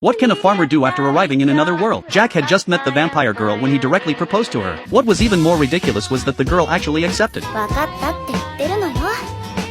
What can a farmer do after arriving in another world? Jack had just met the vampire girl when he directly proposed to her. What was even more ridiculous was that the girl actually accepted. わかったって言ってるのよ。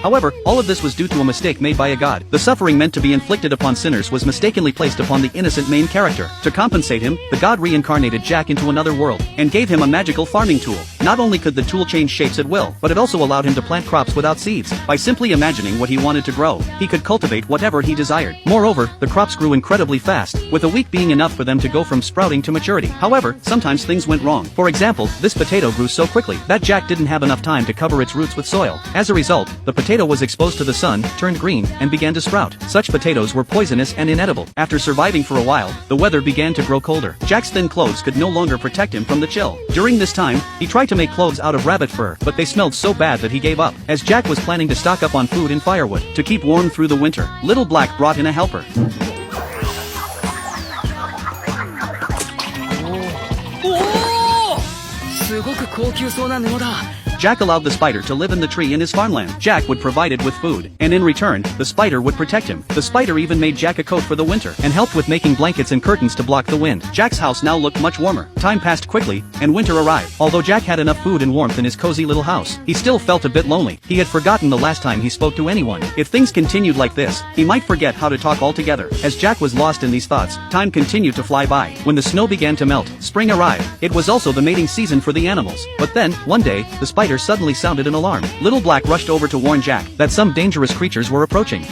However, all of this was due to a mistake made by a god. The suffering meant to be inflicted upon sinners was mistakenly placed upon the innocent main character. To compensate him, the god reincarnated Jack into another world, and gave him a magical farming tool. Not only could the tool change shapes at will, but it also allowed him to plant crops without seeds. By simply imagining what he wanted to grow, he could cultivate whatever he desired. Moreover, the crops grew incredibly fast, with a week being enough for them to go from sprouting to maturity. However, sometimes things went wrong. For example, this potato grew so quickly that Jack didn't have enough time to cover its roots with soil. As a result, the potato was exposed to the sun, turned green, and began to sprout. Such potatoes were poisonous and inedible. After surviving for a while, the weather began to grow colder. Jack's thin clothes could no longer protect him from the chill. During this time, he tried to make clothes out of rabbit fur, but they smelled so bad that he gave up. As Jack was planning to stock up on food and firewood to keep warm through the winter, Little Black brought in a helper. Jack allowed the spider to live in the tree in his farmland. Jack would provide it with food, and in return, the spider would protect him. The spider even made Jack a coat for the winter, and helped with making blankets and curtains to block the wind. Jack's house now looked much warmer. Time passed quickly, and winter arrived. Although Jack had enough food and warmth in his cozy little house, he still felt a bit lonely. He had forgotten the last time he spoke to anyone. If things continued like this, he might forget how to talk altogether. As Jack was lost in these thoughts, time continued to fly by. When the snow began to melt, spring arrived. It was also the mating season for the animals. But then, one day, the spider suddenly sounded an alarm. Little Black rushed over to warn Jack that some dangerous creatures were approaching.